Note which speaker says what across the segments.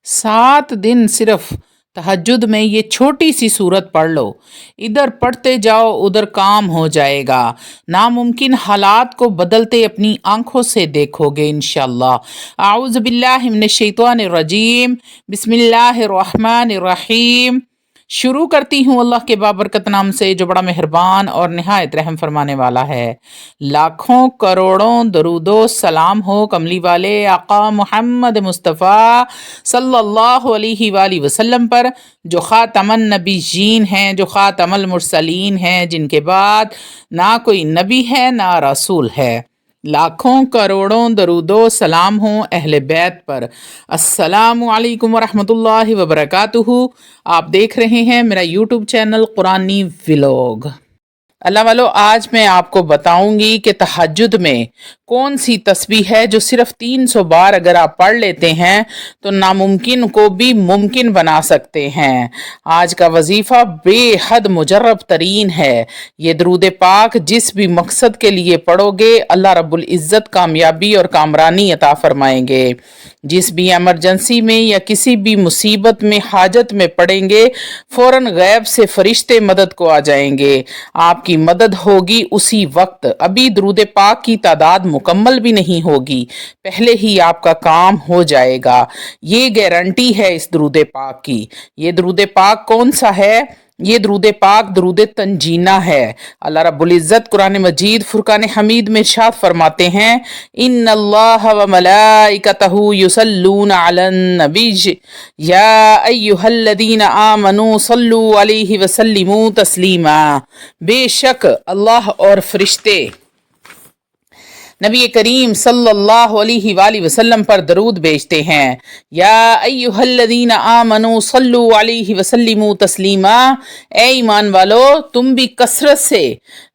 Speaker 1: 7 दिन सिर्फ तहज्जुद में ये छोटी सी सूरत पढ़ लो। इधर पढ़ते जाओ उधर काम हो जाएगा। नामुमकिन हालात को बदलते अपनी आंखों से देखोगे इंशाअल्लाह। आऊज़ बिल्लाहि मिनश शैतानिर रजीम। बिस्मिल्लाहिर रहमानिर रहीम। शुरू करती हूँ अल्लाह के बाबरकत नाम से जो बड़ा मेहरबान और निहायत रहम फरमाने वाला है। लाखों करोड़ों दरूदो सलाम हो कमली वाले आका मोहम्मद मुस्तफ़ा सल्लल्लाहु अलैहि वसल्लम पर, जो ख़ातमन नबीयीन हैं, जो ख़ातमुल मुरसलीन हैं, जिनके बाद ना कोई नबी है ना रसूल है। लाखों करोड़ों दरूदो सलाम हो अहले बैत पर। अस्सलामु अलैकुम वरहमतुल्लाहि वबरकातुहू। आप देख रहे हैं मेरा यूट्यूब चैनल कुरानी व्लॉग। अल्लाह वालों, आज मैं आपको बताऊंगी कि तहज्जुद में कौन सी तस्बीह है जो सिर्फ 300 बार अगर आप पढ़ लेते हैं तो नामुमकिन को भी मुमकिन बना सकते हैं। आज का वजीफ़ा बेहद मुजर्रब तरीन है। ये दरूद पाक जिस भी मकसद के लिए पढ़ोगे अल्लाह रब्बुल इज़्ज़त कामयाबी और कामरानी अता फरमाएंगे। जिस भी एमरजेंसी में या किसी भी मुसीबत में हाजत में पड़ेंगे फ़ौरन गैब से फरिश्ते मदद को आ जाएंगे। आपकी मदद होगी उसी वक्त। अभी दरूद पाक की तादाद मुकम्मल भी नहीं होगी, पहले ही आपका काम हो जाएगा। ये गारंटी है इस दरूद पाक की। ये दरूद पाक कौन सा है? ये दरूद पाक दरूद तंजीना है। अल्लाह रब्बुल इज़्ज़त कुरान मजीद फुरकान हमीद में इरशाद फरमाते हैं, इन्नल्लाह व मलाइकतहू युसल्लूना अलन नबी या अय्युहल्लज़ीना आमनू सल्लू अलैहि व सल्लिमू तस्लीमा। बेशक अल्लाह और फरिश्ते नबी करीम सल्लल्लाहु अलैहि वसल्लम पर दरूद भेजते हैं। या अय्युहल्लज़ीना आमनू सल्लू अलैहि वसल्लिमू तस्लीमा। ए ईमान वालो, तुम भी कसरत से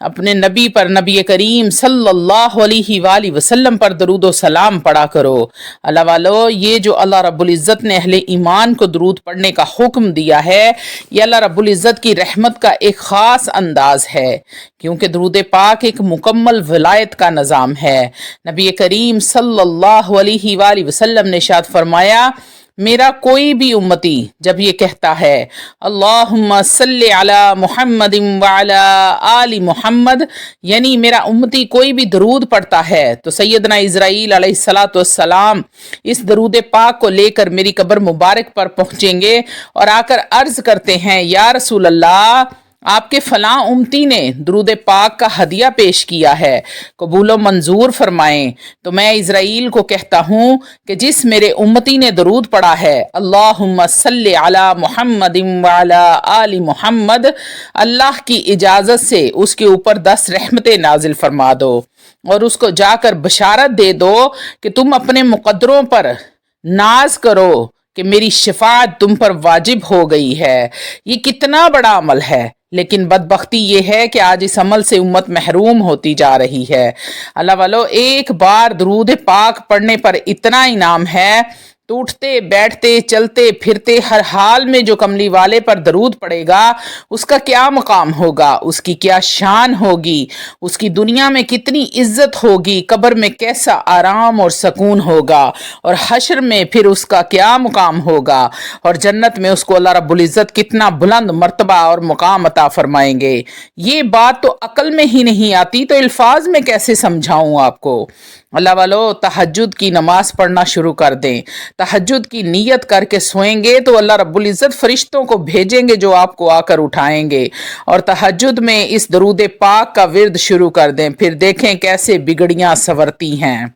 Speaker 1: अपने नबी पर, नबी करीम सल्लल्लाहु अलैहि वसल्लम पर दरूद व सलाम पढ़ा करो। अल्लाह वालो, ये जो अल्लाह रब्बुल इज़्ज़त ने अहले ईमान को दरूद पढ़ने का हुक्म दिया है, ये अल्लाह रब्बुल इज़्ज़त की रहमत का एक ख़ास अंदाज है, क्योंकि दरूद पाक एक मुकम्मल विलायत का निज़ाम है। नबी करीम सल्लल्लाहु अलैहि वसल्लम ने इरशाद फरमाया, मेरा कोई भी उम्मती जब ये कहता है अल्लाहुम्मा सल्ली अला मुहम्मदिन व अला आलि मुहम्मद, यानी मेरा उम्मती कोई भी दरूद पढ़ता है, तो सैयदना इज़राइल अलैहिस्सलातु वस्सलाम इस दरूद पाक को लेकर मेरी कब्र मुबारक पर पहुंचेंगे और आकर अर्ज करते हैं, या रसूल अल्लाह, आपके फलां उम्मती ने दरूद पाक का हदिया पेश किया है, कबूलो मंजूर फरमाएं। तो मैं इज़राइल को कहता हूँ कि जिस मेरे उम्मती ने दरूद पढ़ा है अल्लाहुम्मा सल्ली अला मुहम्मदिन व अला आलि मुहम्मद, अल्लाह की इजाज़त से उसके ऊपर 10 रहमतें नाजिल फरमा दो और उसको जाकर बशारत दे दो कि तुम अपने मुकद्दरों पर नाज करो कि मेरी शिफाअत तुम पर वाजिब हो गई है। ये कितना बड़ा अमल है, लेकिन बदबख्ती ये है कि आज इस अमल से उम्मत महरूम होती जा रही है। अल्लाह वालो, एक बार दरूद पाक पढ़ने पर इतना इनाम है, तो उठते बैठते चलते फिरते हर हाल में जो कमली वाले पर दरूद पड़ेगा उसका क्या मकाम होगा, उसकी क्या शान होगी, उसकी दुनिया में कितनी इज्जत होगी, कब्र में कैसा आराम और सुकून होगा, और हश्र में फिर उसका क्या मुकाम होगा, और जन्नत में उसको अल्लाह रब्बुल इज़्ज़त कितना बुलंद मर्तबा और मुकाम अता फरमाएंगे। ये बात तो अकल में ही नहीं आती, तो अल्फाज में कैसे समझाऊं आपको। अल्लाह वालो, तहज्जुद की नमाज पढ़ना शुरू कर दें। तहज्जुद की नीयत करके सोएंगे तो अल्लाह रब्बुल इज़्ज़त फरिश्तों को भेजेंगे जो आपको आकर उठाएंगे, और तहज्जुद में इस दरूद पाक का विर्द शुरू कर दें। फिर देखें कैसे बिगड़ियां संवरती हैं।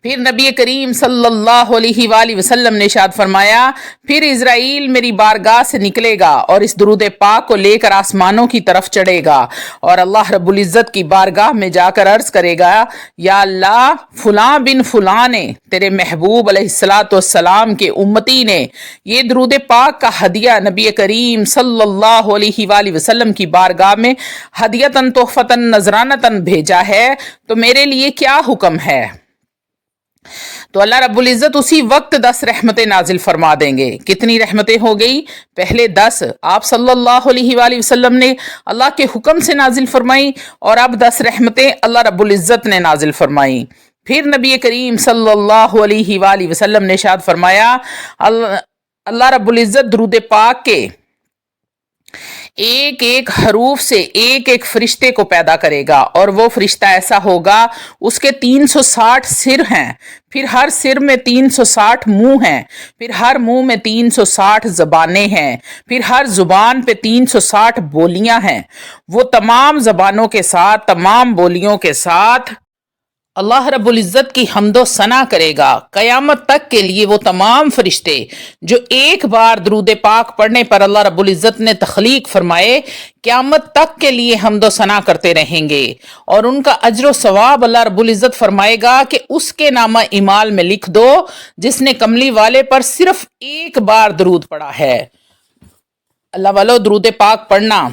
Speaker 1: फिर नबी करीम सल्लल्लाहु अलैहि वसल्लम ने इरशाद फरमाया, फिर इज़राइल मेरी बारगाह से निकलेगा और इस दुरूद पाक को लेकर आसमानों की तरफ चढ़ेगा और अल्लाह रब्बुल इज़्ज़त की बारगाह में जाकर अर्ज करेगा, या अल्लाह, फुलां बिन फुलां ने, तेरे महबूब अलैहिस्सलातु वस्सलाम के उम्मती ने ये दुरूद पाक का हदिया नबी करीम सल्लल्लाहु अलैहि वसल्लम की बारगाह में हदियतन तोहफतन नजरानतन भेजा है, तो मेरे लिए क्या हुक्म है। तो अल्लाह रब्बुल इज़्ज़त उसी वक्त 10 रहमतें नाजिल फरमा देंगे। कितनी रहमतें हो गई? पहले 10 आप सल्लल्लाहु अलैहि वसल्लम ने अल्लाह के हुक्म से नाजिल फरमाई, और अब 10 रहमतें अल्लाह रब्बुल इज़्ज़त ने नाजिल फरमाई। फिर नबी करीम सल्लल्लाहु अलैहि वसल्लम ने इरशाद फरमाया, अल्लाह रब्बुल इज़्ज़त दुरूद पाक के एक एक हरूफ से एक एक फरिश्ते को पैदा करेगा, और वो फरिश्ता ऐसा होगा, उसके 360 सिर हैं, फिर हर सिर में 360 मुंह हैं, फिर हर मुंह में 360 जबानें हैं, फिर हर जुबान पे 360 बोलियां हैं। वो तमाम जबानों के साथ, तमाम बोलियों के साथ अल्लाह रब्बुल इज़्ज़त की हम्दो सना करेगा। क़यामत तक के लिए वो तमाम फरिश्ते जो एक बार दरूद पाक पढ़ने पर अल्लाह रब्बुल इज़्ज़त ने तख्लीक फरमाए, क़यामत तक के लिए हम्दो सना करते रहेंगे, और उनका अज्र सवाब अल्लाह रब्बुल इज़्ज़त फरमाएगा कि उसके नामा इमाल में लिख दो जिसने कमली वाले पर सिर्फ एक बार दरूद पढ़ा है। अल्लाह वालो, दरूद पाक पढ़ना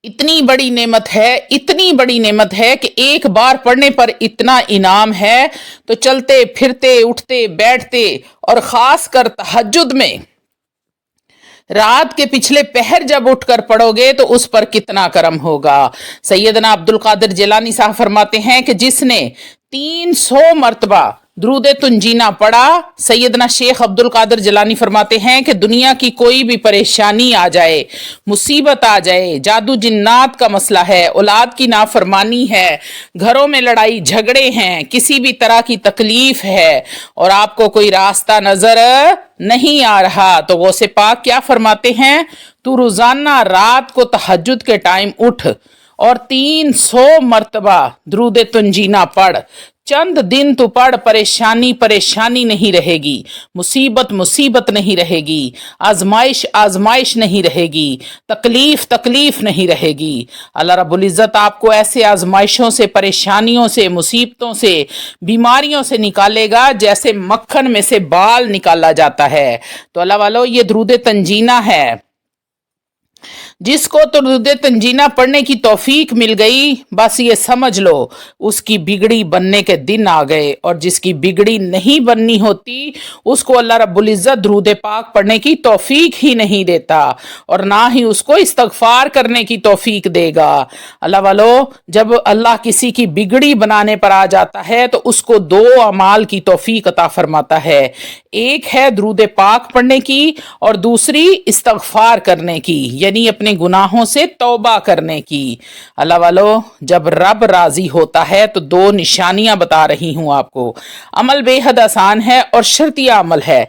Speaker 1: इतनी बड़ी नेमत है, इतनी बड़ी नेमत है कि एक बार पढ़ने पर इतना इनाम है, तो चलते फिरते उठते बैठते और खास कर तहज्जुद में रात के पिछले पहर जब उठकर पढ़ोगे तो उस पर कितना करम होगा। सैयदना अब्दुल कादिर जिलानी साहब फरमाते हैं कि जिसने 300 मरतबा दरूद तुंजीना पढ़ा, सैयदना शेख अब्दुल कादिर जिलानी फरमाते हैं कि दुनिया की कोई भी परेशानी आ जाए, मुसीबत आ जाए, जादू जिन्नात का मसला है, औलाद की नाफरमानी है, घरों में लड़ाई झगड़े हैं, किसी भी तरह की तकलीफ है और आपको कोई रास्ता नजर नहीं आ रहा, तो गौसे पाक क्या फरमाते हैं, तू रोजाना रात को तहज्जुद के टाइम उठ और 300 मरतबा दरूद तुंजीना पढ़। चंद दिन तो पढ़, परेशानी परेशानी नहीं रहेगी, मुसीबत मुसीबत नहीं रहेगी, आजमाइश आजमाइश नहीं रहेगी, तकलीफ तकलीफ नहीं रहेगी। अल्लाह रब्बुल इज़्ज़त आपको ऐसे आजमाइशों से, परेशानियों से, मुसीबतों से, बीमारियों से निकालेगा जैसे मक्खन में से बाल निकाला जाता है। तो अल्लाह वालों, ये दरूद तंजीना है। जिसको तो दरूद तंजीना पढ़ने की तौफीक मिल गई, बस ये समझ लो उसकी बिगड़ी बनने के दिन आ गए, और जिसकी बिगड़ी नहीं बननी होती उसको अल्लाह रब्बुल इज़्ज़त दरूद पाक पढ़ने की तौफीक ही नहीं देता, और ना ही उसको इस्तगफार करने की तौफीक देगा। अल्लाह वालो, जब अल्लाह किसी की बिगड़ी बनाने पर आ जाता है तो उसको 2 अमाल की तौफीक अता फरमाता है। एक है दरूद पाक पढ़ने की और दूसरी इस्तगफार करने की, यानी अपने गुनाहों से तौबा करने की। अल्लाह वालो, जब रब राजी होता है तो 2 निशानियां बता रही हूं आपको। अमल बेहद आसान है और शर्तिया अमल है,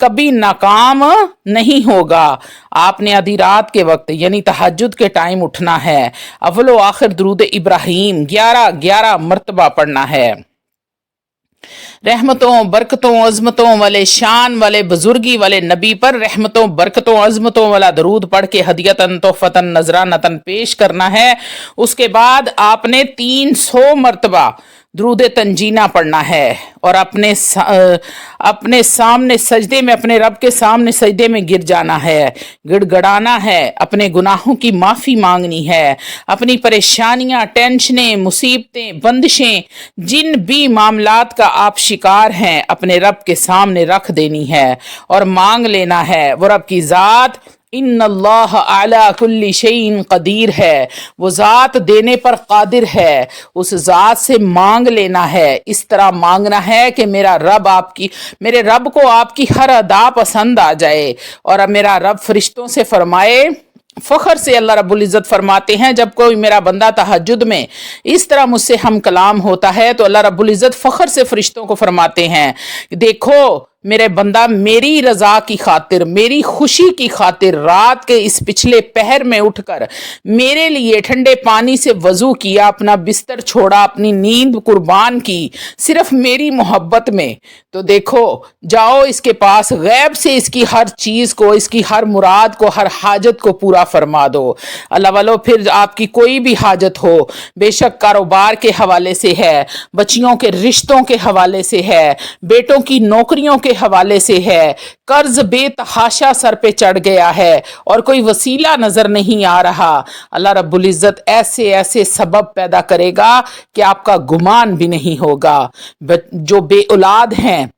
Speaker 1: कभी नाकाम नहीं होगा। आपने आधी रात के वक्त यानी तहज्जुद के टाइम उठना है, अव्वल व आखिर दरूद इब्राहिम 11 मरतबा पढ़ना है। रहमतों बरकतों अजमतों वाले, शान वाले, बुजुर्गी वाले नबी पर रहमतों बरकतों अजमतों वाला दरूद पढ़ के हदियतन तोहफतन नजरानतन पेश करना है। उसके बाद आपने 300 मरतबा दरूद तंजीना पढ़ना है और अपने सामने सजदे में, अपने रब के सामने सजदे में गिर जाना है, गिड़गड़ाना है, अपने गुनाहों की माफ़ी मांगनी है, अपनी परेशानियां, टेंशनें, मुसीबतें, बंदिशें, जिन भी मामलात का आप शिकार हैं, अपने रब के सामने रख देनी है और मांग लेना है। वो रब की ज़ात इन्नल्लाह अला कुल्ली शैइन कदीर है, वो ज़ात देने पर कादिर है, उस ज़ात से मांग लेना है। इस तरह मांगना है कि मेरे रब को आपकी हर अदा पसंद आ जाए, और अब मेरा रब फरिश्तों से फरमाए। फ़ख्र से अल्लाह रब्बुल इज़्ज़त फरमाते हैं, जब कोई मेरा बंदा तहज्जुद में इस तरह मुझसे हम कलाम होता है तो अल्लाह रब्बुल इज़्ज़त फ़ख्र से फरिश्तों को फरमाते हैं, देखो मेरे बंदा मेरी रजा की खातिर, मेरी खुशी की खातिर रात के इस पिछले पहर में उठकर मेरे लिए ठंडे पानी से वजू किया, अपना बिस्तर छोड़ा, अपनी नींद कुर्बान की सिर्फ मेरी मोहब्बत में। तो देखो, जाओ इसके पास, गैब से इसकी हर चीज़ को, इसकी हर मुराद को, हर हाजत को पूरा फरमा दो। अल्लाह वालो, फिर आपकी कोई भी हाजत हो, बेशक कारोबार के हवाले से है, बच्चियों के रिश्तों के हवाले से है, बेटों की नौकरियों के हवाले से है, कर्ज बेतहाशा सर पे चढ़ गया है और कोई वसीला नजर नहीं आ रहा, अल्लाह रब्बुल इज़्ज़त ऐसे ऐसे सबब पैदा करेगा कि आपका गुमान भी नहीं होगा। जो बे औलाद हैं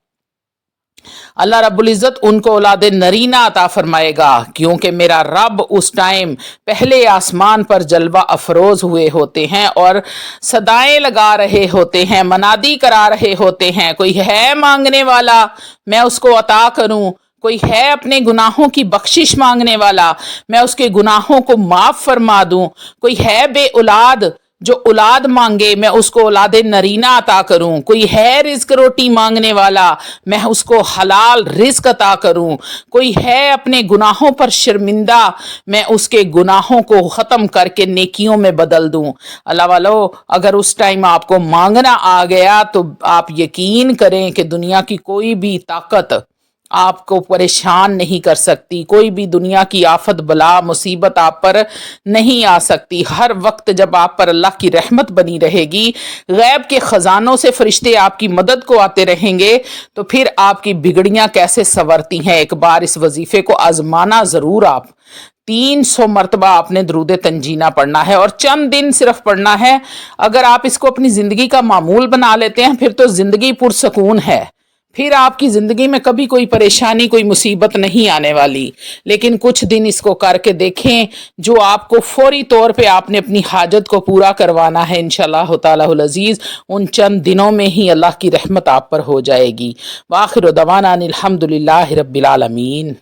Speaker 1: अल्लाह रब्बुल इज़्ज़त उनको औलाद नरीना अता फरमाएगा, क्योंकि मेरा रब उस टाइम पहले आसमान पर जलवा अफरोज हुए होते हैं और सदाएं लगा रहे होते हैं, मनादी करा रहे होते हैं, कोई है मांगने वाला मैं उसको अता करूं, कोई है अपने गुनाहों की बख्शिश मांगने वाला मैं उसके गुनाहों को माफ़ फरमा दूं, कोई है बे औलाद जो औलाद मांगे मैं उसको औलाद नरीना अता करूं, कोई है रिज्क रोटी मांगने वाला मैं उसको हलाल रिज्क अता करूं, कोई है अपने गुनाहों पर शर्मिंदा मैं उसके गुनाहों को ख़त्म करके नेकियों में बदल दूं। अल्लाह वालो, अगर उस टाइम आपको मांगना आ गया तो आप यकीन करें कि दुनिया की कोई भी ताकत आपको परेशान नहीं कर सकती, कोई भी दुनिया की आफत बला मुसीबत आप पर नहीं आ सकती। हर वक्त जब आप पर अल्लाह की रहमत बनी रहेगी, गैब के ख़जानों से फरिश्ते आपकी मदद को आते रहेंगे, तो फिर आपकी बिगड़ियाँ कैसे संवरती हैं। एक बार इस वजीफ़े को आजमाना ज़रूर। आप 300 मरतबा आपने दरूद तंजीना पढ़ना है और चंद दिन सिर्फ पढ़ना है। अगर आप इसको अपनी ज़िंदगी का मामूल बना लेते हैं फिर तो ज़िंदगी पुरसकून है, फिर आपकी ज़िंदगी में कभी कोई परेशानी कोई मुसीबत नहीं आने वाली। लेकिन कुछ दिन इसको करके देखें, जो आपको फौरी तौर पे आपने अपनी हाजत को पूरा करवाना है इंशाअल्लाह तालाहुल अज़ीज़, उन चंद दिनों में ही अल्लाह की रहमत आप पर हो जाएगी। वाखिर दवाना अनिल हम्दुलिल्लाहि रब्बिल आलमीन।